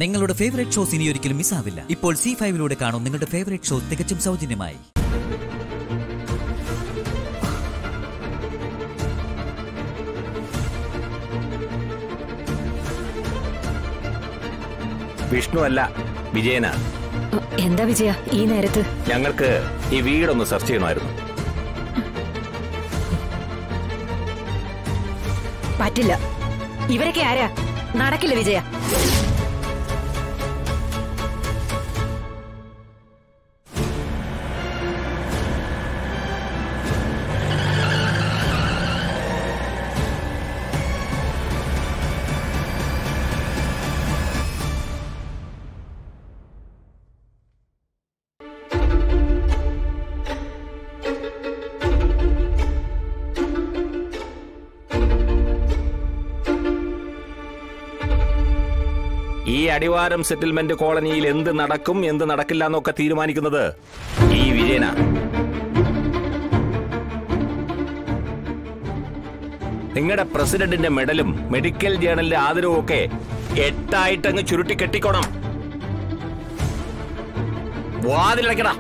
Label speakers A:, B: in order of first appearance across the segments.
A: നിങ്ങളുടെ favourite shows ഇനി ഒരിക്കലും മിസ്സാവില്ല. ഇപ്പോൾ C5-ലൂടെ കാണും നിങ്ങളുടെ ഫേവറേറ്റ് ഷോ തികച്ചും സൗജന്യമായി.
B: വിഷ്ണു അല്ല, വിജയനാ.
C: എന്താ വിജയ ഈ നേരത്ത്?
B: ഞങ്ങൾക്ക് ഈ വീടൊന്ന് സെർച്ച് ചെയ്യണമായിരുന്നു.
C: പറ്റില്ല. ഇവരൊക്കെ ആരാ? നടക്കില്ല വിജയ.
B: ഈ അടിവാരം സെറ്റിൽമെന്റ് കോളനിയിൽ എന്ത് നടക്കും എന്ത് നടക്കില്ല എന്നൊക്കെ തീരുമാനിക്കുന്നത് ഈ വിജയനാ. നിങ്ങളുടെ പ്രസിഡന്റിന്റെ മെഡലും മെഡിക്കൽ ജേണലിന്റെ ആദരവും ഒക്കെ 8 അങ്ങ് ചുരുട്ടി കെട്ടിക്കോണം. വാതിലടക്കടാ.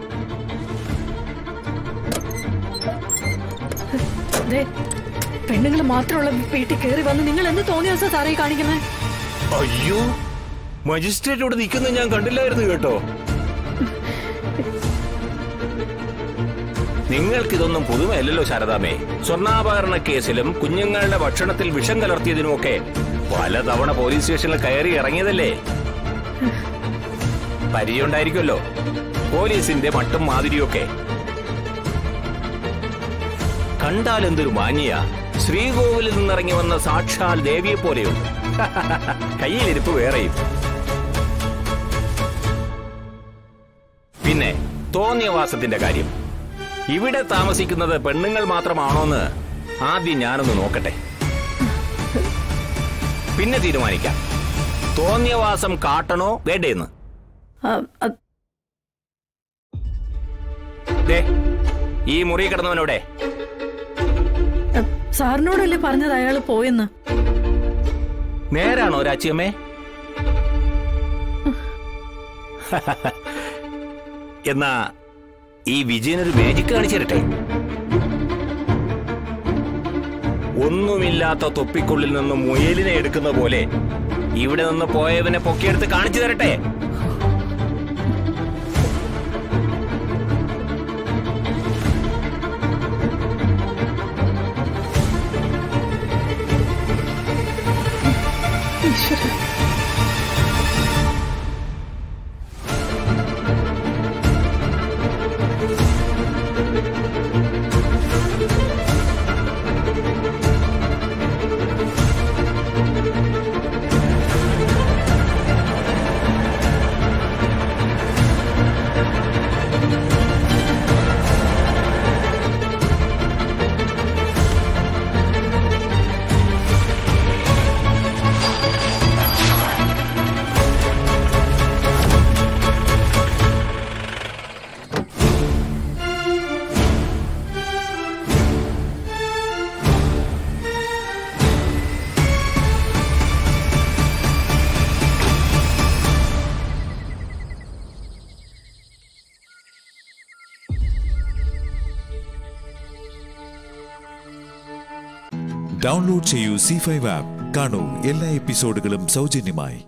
C: പെണ്ണുങ്ങൾ മാത്രമുള്ള വീട്ടിൽ കയറി വന്ന് നിങ്ങൾ എന്ത് തോന്നിയ ദിവസം സാറേ കാണിക്കുന്നത്?
B: അയ്യോ, മജിസ്ട്രേറ്റ് ഇവിടെ നിൽക്കുന്നത് ഞാൻ കണ്ടില്ലായിരുന്നു കേട്ടോ. നിങ്ങൾക്കിതൊന്നും പുതുമയല്ലല്ലോ ശാരദാമേ. സ്വർണ്ണാഭരണ കേസിലും കുഞ്ഞുങ്ങളുടെ ഭക്ഷണത്തിൽ വിഷം കലർത്തിയതിനുമൊക്കെ പലതവണ പോലീസ് സ്റ്റേഷനിൽ കയറി ഇറങ്ങിയതല്ലേ. പരിചയമുണ്ടായിരിക്കുമല്ലോ പോലീസിന്റെ മട്ടും മാതിരിയൊക്കെ. കണ്ടാൽ എന്തൊരു മാന്യ, ശ്രീകോവിലിൽ നിന്നിറങ്ങി വന്ന സാക്ഷാൽ ദേവിയെ പോലെയുണ്ട്. കയ്യിലിരിപ്പ് വേറെയും. പിന്നെ തോന്നിയവാസത്തിന്റെ കാര്യം. ഇവിടെ താമസിക്കുന്നത് പെണ്ണുങ്ങൾ മാത്രമാണോന്ന് ആദ്യം ഞാനൊന്ന് നോക്കട്ടെ, പിന്നെ തീരുമാനിക്കാം തോന്നിയവാസം കാട്ടണോ വേണ്ടേന്ന്. ഈ മുറി കിടന്നവനോടെ
C: സാറിനോടല്ലേ പറഞ്ഞത് അയാൾ പോയെന്ന്?
B: നേരാണോ രാച്ചിയമ്മേ? എന്നാ ഈ വിജയനൊരു മാജിക് കാണിച്ചു തരട്ടെ. ഒന്നുമില്ലാത്ത തൊപ്പിക്കുള്ളിൽ നിന്ന് മുയലിനെ എടുക്കുന്ന പോലെ ഇവിടെ നിന്ന് പോയവനെ പൊക്കിയെടുത്ത് കാണിച്ചു തരട്ടെ.
D: ഡൗൺലോഡ് ചെയ്യൂ C5 ആപ്പ്. കാണൂ എല്ലാ എപ്പിസോഡുകളും സൗജന്യമായി.